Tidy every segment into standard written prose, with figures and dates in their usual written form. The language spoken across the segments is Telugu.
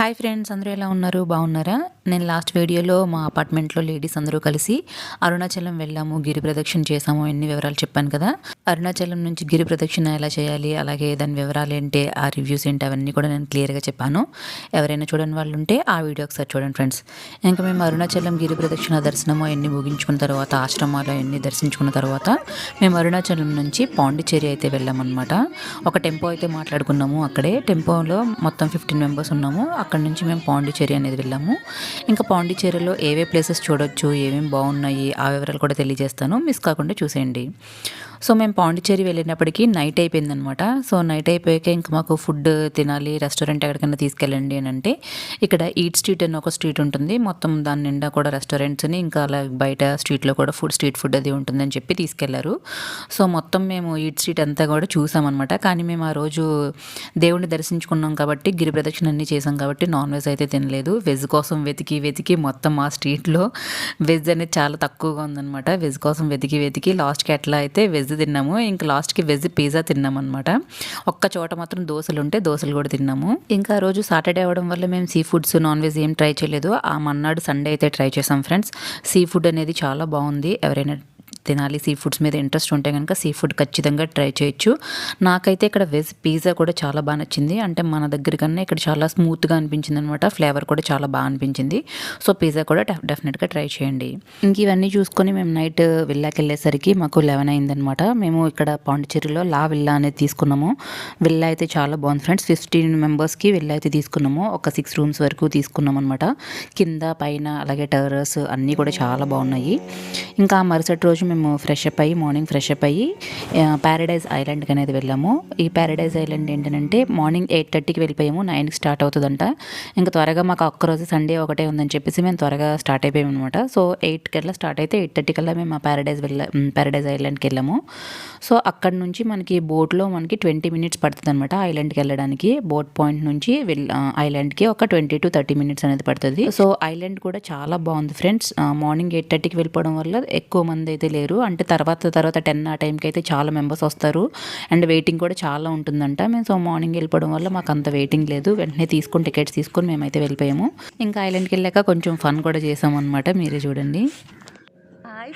హాయ్ ఫ్రెండ్స్, అందరూ ఎలా ఉన్నారు? బాగున్నారా? నేను లాస్ట్ వీడియోలో మా అపార్ట్మెంట్లో లేడీస్ అందరూ కలిసి అరుణాచలం వెళ్ళాము, గిరి ప్రదక్షిణ చేసాము, ఎన్ని వివరాలు చెప్పాను కదా. అరుణాచలం నుంచి గిరి ప్రదక్షిణ ఎలా చేయాలి, అలాగే దాని వివరాలు ఏంటి, ఆ రివ్యూస్ ఏంటి, అవన్నీ కూడా నేను క్లియర్గా చెప్పాను. ఎవరైనా చూడని వాళ్ళు ఉంటే ఆ వీడియో ఒకసారి చూడండి ఫ్రెండ్స్. ఇంకా మేము అరుణాచలం గిరి ప్రదక్షిణ దర్శనము ఎన్ని ముగించుకున్న తర్వాత, ఆశ్రమాలు ఎన్ని దర్శించుకున్న తర్వాత మేము అరుణాచలం నుంచి పాండిచ్చేరి అయితే వెళ్ళామన్నమాట. ఒక టెంపో అయితే మాట్లాడుకున్నాము. అక్కడే టెంపోలో మొత్తం 15 మెంబర్స్ ఉన్నాము. అక్కడ నుంచి మేము పాండిచ్చేరి అనేది వెళ్ళాము. ఇంకా పాండిచ్చేరిలో ఏవే ప్లేసెస్ చూడొచ్చు, ఏమేమి బాగున్నాయి, ఆ వివరాలు కూడా తెలియజేస్తాను. మిస్ కాకుండా చూసేయండి. సో మేము పాండిచ్చేరి వెళ్ళినప్పటికీ నైట్ అయిపోయిందనమాట. సో నైట్ అయిపోయాక ఇంకా మాకు ఫుడ్ తినాలి, రెస్టారెంట్ ఎక్కడికైనా తీసుకెళ్ళండి అని అంటే, ఇక్కడ ఈట్ స్ట్రీట్ అని ఒక స్ట్రీట్ ఉంటుంది. మొత్తం దాని నిండా కూడా రెస్టారెంట్స్ని, ఇంకా అలా బయట స్ట్రీట్లో కూడా స్ట్రీట్ ఫుడ్ అది ఉంటుందని చెప్పి తీసుకెళ్లారు. సో మొత్తం మేము ఈట్ స్ట్రీట్ అంతా కూడా చూసామన్నమాట. కానీ మేము ఆ రోజు దేవుడిని దర్శించుకున్నాం కాబట్టి, గిరి ప్రదక్షిణ అన్నీ చేసాం కాబట్టి నాన్ వెజ్ అయితే తినలేదు. వెజ్ కోసం వెతికి వెతికి మొత్తం ఆ స్ట్రీట్లో వెజ్ అనేది చాలా తక్కువగా ఉందన్నమాట. వెజ్ కోసం వెతికి వెతికి లాస్ట్కి ఎట్లా అయితే వెజ్ తిన్నాము. ఇంకా లాస్ట్కి వెజ్ పిజ్జా తిన్నాం అనమాట. ఒక్క చోట మాత్రం దోశలు ఉంటే దోశలు కూడా తిన్నాము. ఇంకా ఆ రోజు సాటర్డే అవ్వడం వల్ల మేము సీ ఫుడ్స్, నాన్ వెజ్ ఏం ట్రై చేయలేదు. ఆ మన్నాడు సండే అయితే ట్రై చేసాం ఫ్రెండ్స్. సీ ఫుడ్ అనేది చాలా బాగుంది. ఎవరైనా తినాలి, సీ ఫుడ్స్ మీద ఇంట్రెస్ట్ ఉంటే కనుక సీ ఫుడ్ ఖచ్చితంగా ట్రై చేయొచ్చు. నాకైతే ఇక్కడ వెజ్ పిజ్జా కూడా చాలా బాగా నచ్చింది. అంటే మన దగ్గర కన్నా ఇక్కడ చాలా స్మూత్గా అనిపించింది అనమాట. ఫ్లేవర్ కూడా చాలా బాగా అనిపించింది. సో పిజ్జా కూడా డెఫినెట్గా ట్రై చేయండి. ఇంక ఇవన్నీ చూసుకొని మేము నైట్ విల్లాకి వెళ్ళేసరికి మాకు 11 అయిందనమాట. మేము ఇక్కడ పాండిచ్చేరిలో లా విల్లా అనేది తీసుకున్నాము. విల్లా అయితే చాలా బాగుంది ఫ్రెండ్స్. 15 మెంబర్స్కి విల్లా అయితే తీసుకున్నాము. ఒక 6 రూమ్స్ వరకు తీసుకున్నాం అనమాట. కింద పైన అలాగే టెర్రస్ అన్నీ కూడా చాలా బాగున్నాయి. ఇంకా మరుసటి రోజు మేము మార్నింగ్ ఫ్రెష్ అప్ అయ్యి ప్యారడైజ్ ఐలాండ్కి అనేది వెళ్ళాము. ఈ ప్యారడైజ్ ఐలాండ్ ఏంటంటే మార్నింగ్ 8:30కి వెళ్ళిపోయాము. 9కి స్టార్ట్ అవుతుందంట. ఇంకా త్వరగా మాకు ఒక్కరోజు సండే ఒకటే ఉందని చెప్పేసి మేము త్వరగా స్టార్ట్ అయిపోయాము అనమాట. సో 8 కల్లా స్టార్ట్ అయితే 8:30 కల్లా మేము ఆ ప్యారడైజ్ ఐలాండ్కి వెళ్ళాము. సో అక్కడ నుంచి మనకి బోట్లో మనకి 20 మినిట్స్ పడుతుంది అనమాట ఐలాండ్కి వెళ్ళడానికి. బోట్ పాయింట్ నుంచి ఐలాండ్కి ఒక 20 to 30 మినిట్స్ అనేది పడుతుంది. సో ఐలాండ్ కూడా చాలా బాగుంది ఫ్రెండ్స్. మార్నింగ్ 8:30కి వెళ్ళిపోవడం వల్ల ఎక్కువ మంది అయితే లేరు. అంటే తర్వాత 10 ఆ టైంకి అయితే చాలా మెంబర్స్ వస్తారు. అండ్ వెయిటింగ్ కూడా చాలా ఉంటుందంట. మేము సో మార్నింగ్ వెళ్ళిపోవడం వల్ల మాకు అంత వెయిటింగ్ లేదు. వెంటనే టికెట్స్ తీసుకొని మేమైతే వెళ్ళిపోయాము. ఇంకా ఐలాండ్కి వెళ్ళాక కొంచెం ఫన్ కూడా చేసాం అనమాట. మీరే చూడండి.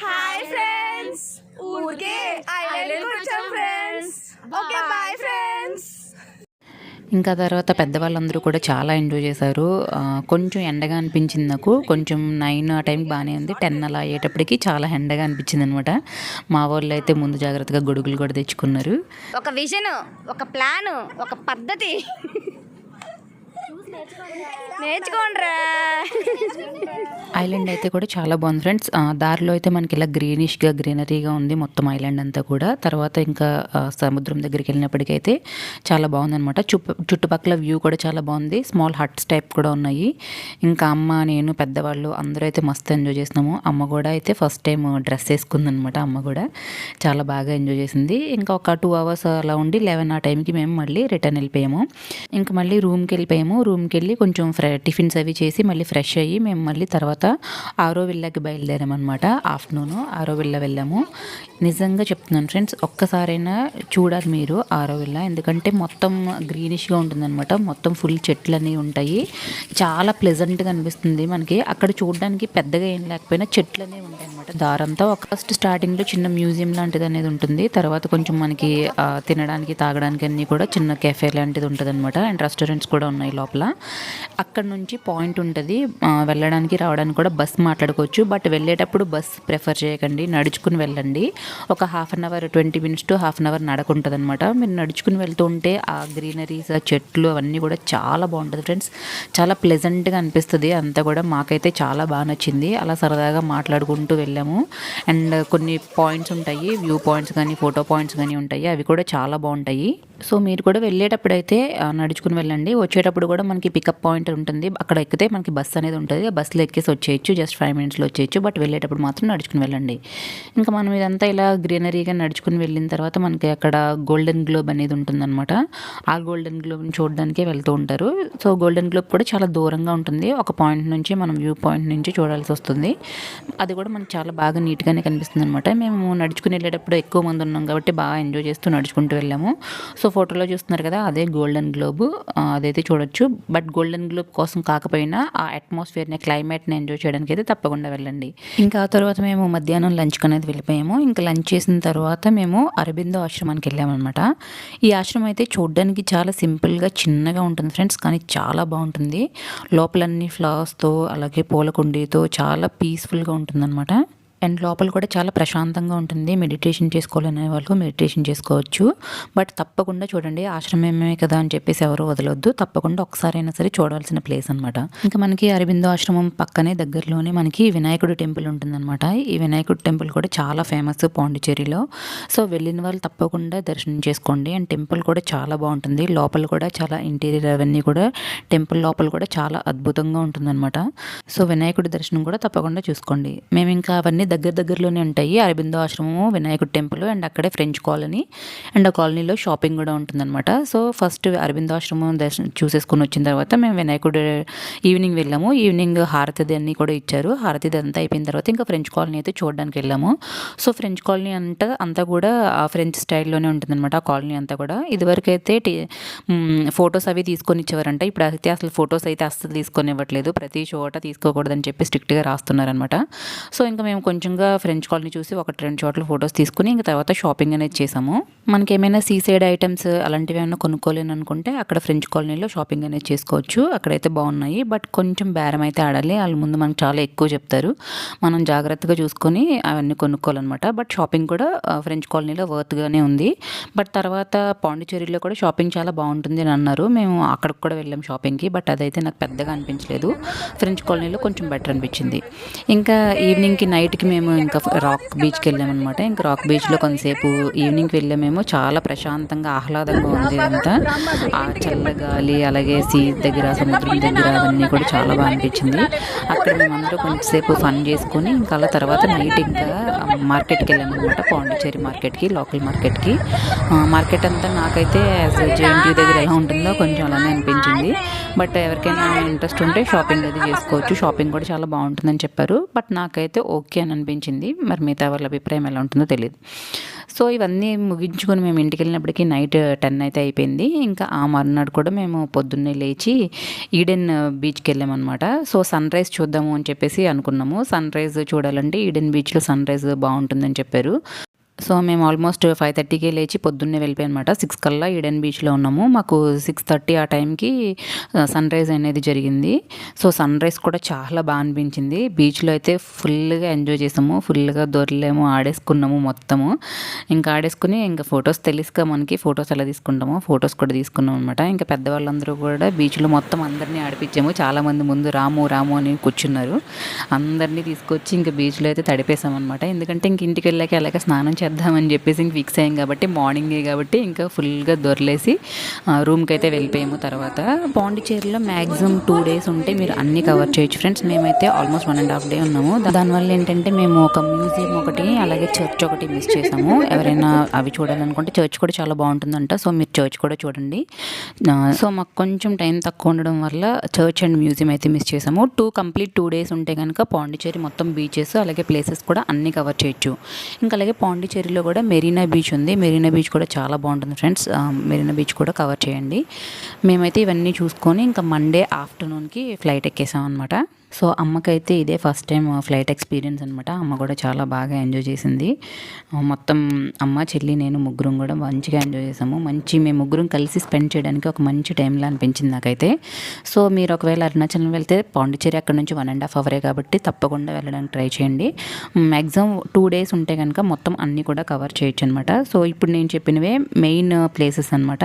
హాయ్ ఫ్రెండ్స్, ఊరికే ఐలాండ్ వచ్చాం ఫ్రెండ్స్. Okay bye friends. ఇంకా తర్వాత పెద్దవాళ్ళందరూ కూడా చాలా ఎంజాయ్ చేశారు. కొంచెం ఎండగా అనిపించింది నాకు. కొంచెం 9 ఆ టైంకి బాగానే ఉంది. 10 అలా అయ్యేటప్పటికి చాలా ఎండగా అనిపించింది అనమాట. మా వాళ్ళు అయితే ముందు జాగ్రత్తగా గొడుగులు కూడా తెచ్చుకున్నారు. ఒక విజన్, ఒక ప్లాన్, ఒక పద్ధతి నేర్చుకోండిరా. ఐలాండ్ అయితే కూడా చాలా బాగుంది ఫ్రెండ్స్. దారిలో అయితే మనకి ఇలా గ్రీనరీగా ఉంది మొత్తం ఐలాండ్ అంతా కూడా. తర్వాత ఇంకా సముద్రం దగ్గరికి వెళ్ళినప్పటికైతే చాలా బాగుందనమాట. చుట్టుపక్కల వ్యూ కూడా చాలా బాగుంది. స్మాల్ హట్స్ టైప్ కూడా ఉన్నాయి. ఇంకా అమ్మ, నేను, పెద్దవాళ్ళు అందరూ అయితే మస్తు ఎంజాయ్ చేసినాము. అమ్మ కూడా అయితే ఫస్ట్ టైం డ్రెస్ వేసుకుందనమాట. అమ్మ కూడా చాలా బాగా ఎంజాయ్ చేసింది. ఇంకా ఒక 2 అవర్స్ అలా ఉండి 11 ఆ టైంకి మేము మళ్ళీ రిటర్న్ వెళ్ళిపోయాము. ఇంకా మళ్ళీ రూమ్కి వెళ్ళిపోయాము. రూమ్కి వెళ్ళి కొంచెం టిఫిన్స్ అవి చేసి మళ్ళీ ఫ్రెష్ అయ్యి మేము మళ్ళీ తర్వాత ఆరో విల్లాకి బయలుదేరామన్నమాట. ఆఫ్టర్నూన్ ఆరో విల్లా వెళ్ళాము. నిజంగా చెప్తున్నాను ఫ్రెండ్స్, ఒక్కసారైనా చూడాలి మీరు ఆరో విల్లా. ఎందుకంటే మొత్తం గ్రీనిష్గా ఉంటుందన్నమాట. మొత్తం ఫుల్ చెట్లు అనేవి ఉంటాయి. చాలా ప్లెజెంట్గా అనిపిస్తుంది మనకి. అక్కడ చూడడానికి పెద్దగా ఏం లేకపోయినా చెట్లు అనేవి ఉంటాయి అనమాట దారంతా. ఫస్ట్ స్టార్టింగ్లో చిన్న మ్యూజియం లాంటిది అనేది ఉంటుంది. తర్వాత కొంచెం మనకి తినడానికి, తాగడానికి అన్నీ కూడా చిన్న కెఫే లాంటిది ఉంటుంది అనమాట. అండ్ రెస్టారెంట్స్ కూడా ఉన్నాయి లోపల. అక్కడ నుంచి పాయింట్ ఉంటుంది, వెళ్ళడానికి రావడానికి కూడా బస్ మాట్లాడుకోవచ్చు. బట్ వెళ్ళేటప్పుడు బస్ ప్రిఫర్ చేయకండి, నడుచుకుని వెళ్ళండి. ఒక 1/2 అవర్ 20 మినిట్స్ to 1/2 అవర్ నడకుంటుంది అనమాట. మీరు నడుచుకుని వెళ్తూ ఉంటే ఆ గ్రీనరీస్, ఆ చెట్లు అవన్నీ కూడా చాలా బాగుంటుంది ఫ్రెండ్స్. చాలా ప్లెజెంట్గా అనిపిస్తుంది అంతా కూడా. మాకైతే చాలా బాగా నచ్చింది. అలా సరదాగా మాట్లాడుకుంటూ వెళ్ళాము. అండ్ కొన్ని పాయింట్స్ ఉంటాయి, వ్యూ పాయింట్స్ కానీ ఫోటో పాయింట్స్ కానీ ఉంటాయి. అవి కూడా చాలా బాగుంటాయి. సో మీరు కూడా వెళ్ళేటప్పుడు అయితే నడుచుకుని వెళ్ళండి. వచ్చేటప్పుడు కూడా మనకి పికప్ పాయింట్ ఉంటుంది. అక్కడ ఎక్కితే మనకి బస్ అనేది ఉంటుంది. ఆ బస్సులో ఎక్కేసి వచ్చేయచ్చు. జస్ట్ 5 మినిట్స్లో వచ్చేయచ్చు. బట్ వెళ్ళేటప్పుడు మాత్రం నడుచుకుని వెళ్ళండి. ఇంకా మనం ఇదంతా ఇలా గ్రీనరీగా నడుచుకుని వెళ్ళిన తర్వాత మనకి అక్కడ గోల్డెన్ గ్లోబ్ అనేది ఉంటుందన్నమాట. ఆ గోల్డెన్ గ్లోబ్ని చూడడానికే వెళ్తూ ఉంటారు. సో గోల్డెన్ గ్లోబ్ కూడా చాలా దూరంగా ఉంటుంది. ఒక పాయింట్ నుంచి మనం వ్యూ పాయింట్ నుంచి చూడాల్సి వస్తుంది. అది కూడా మనకి చాలా బాగా నీట్గానే కనిపిస్తుంది అనమాట. మేము నడుచుకుని వెళ్ళేటప్పుడు ఎక్కువ మంది ఉన్నాం కాబట్టి బాగా ఎంజాయ్ చేస్తూ నడుచుకుంటూ వెళ్ళాము. సో సో ఫోటోలో చూస్తున్నారు కదా, అదే గోల్డెన్ గ్లోబ్. అదైతే చూడొచ్చు. బట్ గోల్డెన్ గ్లోబ్ కోసం కాకపోయినా ఆ అట్మాస్ఫియర్ని, క్లైమేట్ని ఎంజాయ్ చేయడానికి అయితే తప్పకుండా వెళ్ళండి. ఇంకా ఆ తర్వాత మేము మధ్యాహ్నం లంచ్కి అనేది వెళ్ళిపోయాము. ఇంకా లంచ్ చేసిన తర్వాత మేము అరబిందో ఆశ్రమానికి వెళ్ళామన్నమాట. ఈ ఆశ్రమం అయితే చూడడానికి చాలా సింపుల్గా చిన్నగా ఉంటుంది ఫ్రెండ్స్, కానీ చాలా బాగుంటుంది. లోపలన్నీ ఫ్లవర్స్తో అలాగే పూల కుండీతో చాలా పీస్ఫుల్గా ఉంటుందన్నమాట. అండ్ లోపల కూడా చాలా ప్రశాంతంగా ఉంటుంది. మెడిటేషన్ చేసుకోవాలనే వాళ్ళు మెడిటేషన్ చేసుకోవచ్చు. బట్ తప్పకుండా చూడండి, ఆశ్రమమే కదా అని చెప్పేసి ఎవరు వదలొద్దు. తప్పకుండా ఒకసారైనా సరే చూడాల్సిన ప్లేస్ అనమాట. ఇంకా మనకి అరబిందో ఆశ్రమం పక్కనే దగ్గరలోనే మనకి వినాయకుడి టెంపుల్ ఉంటుందన్నమాట. ఈ వినాయకుడి టెంపుల్ కూడా చాలా ఫేమస్ పాండిచ్చేరిలో. సో వెళ్ళిన వాళ్ళు తప్పకుండా దర్శనం చేసుకోండి. అండ్ టెంపుల్ కూడా చాలా బాగుంటుంది. లోపల కూడా చాలా ఇంటీరియర్ అవన్నీ కూడా టెంపుల్ లోపల కూడా చాలా అద్భుతంగా ఉంటుందన్నమాట. సో వినాయకుడి దర్శనం కూడా తప్పకుండా చూసుకోండి. మేము ఇంకా అవన్నీ దగ్గరలోనే ఉంటాయి. అరబిందో ఆశ్రమము, వినాయకుడి టెంపుల్ అండ్ అక్కడే ఫ్రెంచ్ కాలనీ అండ్ ఆ కాలనీలో షాపింగ్ కూడా ఉంటుందన్నమాట. సో ఫస్ట్ అరబిందో ఆశ్రమం దర్శనం చూసేసుకుని వచ్చిన తర్వాత మేము వినాయకుడు ఈవినింగ్ వెళ్ళాము. ఈవినింగ్ హారతిది అన్నీ కూడా ఇచ్చారు. హారతిది అంతా అయిపోయిన తర్వాత ఇంకా ఫ్రెంచ్ కాలనీ అయితే చూడడానికి వెళ్ళాము. సో ఫ్రెంచ్ కాలనీ అంతా కూడా ఫ్రెంచ్ స్టైల్లోనే ఉంటుందన్నమాట. ఆ కాలనీ అంతా కూడా ఇదివరకు అయితే ఫొటోస్ అవి తీసుకొని ఇచ్చేవారంట. ఇప్పుడు అయితే అసలు ఫొటోస్ అయితే అస్సలు తీసుకొని ఇవ్వట్లేదు. ప్రతి చోట తీసుకోకూడదని చెప్పి స్ట్రిక్ట్గా రాస్తున్నారనమాట. సో ఇంకా మేము కొంచెంగా ఫ్రెంచ్ కాలనీ చూసి 1-2 చోట్ల ఫొటోస్ తీసుకుని ఇంకా తర్వాత షాపింగ్ అనేది చేసాము. మనకి ఏమైనా సీసైడ్ ఐటమ్స్ అలాంటివి ఏమైనా కొనుక్కోలేని అనుకుంటే అక్కడ ఫ్రెంచ్ కాలనీలో షాపింగ్ అనేది చేసుకోవచ్చు. అక్కడైతే బాగున్నాయి. బట్ కొంచెం బేరం అయితే ఆడాలి. వాళ్ళ ముందు మనకు చాలా ఎక్కువ చెప్తారు. మనం జాగ్రత్తగా చూసుకొని అవన్నీ కొనుక్కోవాలన్నమాట. బట్ షాపింగ్ కూడా ఫ్రెంచ్ కాలనీలో వర్త్గానే ఉంది. బట్ తర్వాత పాండిచ్చేరిలో కూడా షాపింగ్ చాలా బాగుంటుంది అని అన్నారు. మేము అక్కడికి కూడా వెళ్ళాం షాపింగ్కి. బట్ అదైతే నాకు పెద్దగా అనిపించలేదు. ఫ్రెంచ్ కాలనీలో కొంచెం బెటర్ అనిపించింది. ఇంకా ఈవినింగ్కి నైట్కి మేము ఇంకా రాక్ బీచ్కి వెళ్ళామన్నమాట. ఇంకా రాక్ బీచ్లో కొంతసేపు ఈవినింగ్కి వెళ్ళామేమో చాలా ప్రశాంతంగా ఆహ్లాదంగా ఉంది. అంతా ఆ చల్లగాలి అలాగే సీ దగ్గర సముద్రం దగ్గర అవన్నీ కూడా చాలా బాగా అనిపించింది. అక్కడ మేమందరూ కొంచెంసేపు ఫన్ చేసుకుని ఇంకా అలా తర్వాత నైట్ ఇంకా మార్కెట్కి వెళ్ళామన్నమాట. పాండిచ్చేరి మార్కెట్కి, లోకల్ మార్కెట్కి. మార్కెట్ అంతా నాకైతే జేఎన్టీ దగ్గర ఎలా ఉంటుందో కొంచెం అలానే అనిపించింది. బట్ ఎవరికైనా ఇంట్రెస్ట్ ఉంటే షాపింగ్ అది చేసుకోవచ్చు. షాపింగ్ కూడా చాలా బాగుంటుందని చెప్పారు. బట్ నాకైతే ఓకే అని అనిపించింది. మరి మిగతా వాళ్ళ అభిప్రాయం ఎలా ఉంటుందో తెలియదు. సో ఇవన్నీ ముగించుకొని మేము ఇంటికి వెళ్ళినప్పటికీ నైట్ 10 అయితే అయిపోయింది. ఇంకా ఆ మరునాడు కూడా మేము పొద్దున్నే లేచి ఈడెన్ బీచ్కి వెళ్ళామన్నమాట. సో సన్ రైజ్ చూద్దాము అని చెప్పేసి అనుకున్నాము. సన్ రైజ్ చూడాలంటే ఈడెన్ బీచ్లో సన్ రైజ్ బాగుంటుందని చెప్పారు. సో మేము ఆల్మోస్ట్ 5:30కే లేచి పొద్దున్నే వెళ్ళిపోయాం అనమాట. 6 కల్లా ఈడెన్ బీచ్లో ఉన్నాము. మాకు 6:30 ఆ టైంకి సన్ రైజ్ అనేది జరిగింది. సో సన్ రైజ్ కూడా చాలా బాగా అనిపించింది. బీచ్లో అయితే ఫుల్గా ఎంజాయ్ చేసాము. ఫుల్గా దొరలేము, ఆడేసుకున్నాము మొత్తము. ఇంకా ఆడేసుకుని ఇంకా ఫొటోస్ తెలుసుగా మనకి ఫొటోస్ ఎలా తీసుకుంటామో ఫొటోస్ కూడా తీసుకున్నాం అనమాట. ఇంకా పెద్దవాళ్ళందరూ కూడా బీచ్లో మొత్తం అందరినీ ఆడిపించాము. చాలామంది ముందు రాము అని కూర్చున్నారు. అందరినీ తీసుకొచ్చి ఇంకా బీచ్లో అయితే తడిపేసామన్నమాట. ఎందుకంటే ఇంక ఇంటికి వెళ్ళాక అలాగే స్నానం చేద్దామని చెప్పేసి ఇంక ఫిక్స్ అయ్యాం కాబట్టి మార్నింగే కాబట్టి ఇంకా ఫుల్గా దొరలేసి రూమ్కి అయితే వెళ్ళిపోయాము. తర్వాత పాండిచ్చేరిలో మ్యాక్సిమం 2 days ఉంటే మీరు అన్నీ కవర్ చేయొచ్చు ఫ్రెండ్స్. మేమైతే ఆల్మోస్ట్ 1.5 day ఉన్నాము. దానివల్ల ఏంటంటే మేము ఒక మ్యూజియం ఒకటి అలాగే చర్చ్ ఒకటి మిస్ చేసాము. ఎవరైనా అవి చూడాలనుకుంటే చర్చ్ కూడా చాలా బాగుంటుందంట. సో మీరు చర్చ్ కూడా చూడండి. సో మాకు కొంచెం టైం తక్కువ ఉండడం వల్ల చర్చ్ అండ్ మ్యూజియం అయితే మిస్ చేసాము. కంప్లీట్ 2 days ఉంటే కనుక పాండిచ్చేరి మొత్తం బీచెస్ అలాగే ప్లేసెస్ కూడా అన్నీ కవర్ చేయొచ్చు. ఇంకా అలాగే పాండిచ్చేరిలో కూడా మెరీనా బీచ్ ఉంది. మెరీనా బీచ్ కూడా చాలా బాగుంటుంది ఫ్రెండ్స్. మెరీనా బీచ్ కూడా కవర్ చేయండి. మేమైతే ఇవన్నీ చూసుకొని ఇంకా మండే ఆఫ్టర్నూన్కి ఫ్లైట్ ఎక్కేసాం అనమాట. సో అమ్మకైతే ఇదే ఫస్ట్ టైం ఫ్లైట్ ఎక్స్పీరియన్స్ అనమాట. అమ్మ కూడా చాలా బాగా ఎంజాయ్ చేసింది. మొత్తం అమ్మ, చెల్లి, నేను ముగ్గురం కూడా మంచిగా ఎంజాయ్ చేసాము. మేము ముగ్గురం కలిసి స్పెండ్ చేయడానికి ఒక మంచి టైంలో అనిపించింది నాకైతే. సో మీరు ఒకవేళ అరుణాచలం వెళ్తే పాండిచ్చేరి అక్కడ నుంచి 1.5 hour కాబట్టి తప్పకుండా వెళ్ళడానికి ట్రై చేయండి. మ్యాక్సిమం 2 days ఉంటే కనుక మొత్తం అన్నీ కూడా కవర్ చేయొచ్చు అనమాట. సో ఇప్పుడు నేను చెప్పినవే మెయిన్ ప్లేసెస్ అనమాట.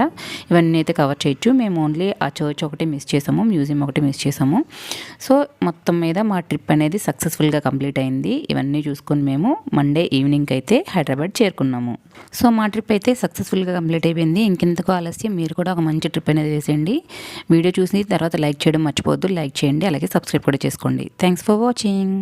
ఇవన్నీ అయితే కవర్ చేయొచ్చు. మేము ఓన్లీ ఆ చర్చ్ ఒకటి మిస్ చేసాము, మ్యూజియం ఒకటి మిస్ చేసాము. సో మొత్తం మీద మా ట్రిప్ అనేది సక్సెస్ఫుల్గా కంప్లీట్ అయింది. ఇవన్నీ చూసుకొని మేము మండే ఈవినింగ్కి అయితే హైదరాబాద్ చేరుకున్నాము. సో మా ట్రిప్ అయితే సక్సెస్ఫుల్గా కంప్లీట్ అయిపోయింది. ఇంకెంతకు ఆలస్యం, మీరు కూడా ఒక మంచి ట్రిప్ అనేది వేసేయండి. వీడియో చూసిన తర్వాత లైక్ చేయడం మర్చిపోవద్దు. లైక్ చేయండి, అలాగే సబ్స్క్రైబ్ కూడా చేసుకోండి. Thanks for watching.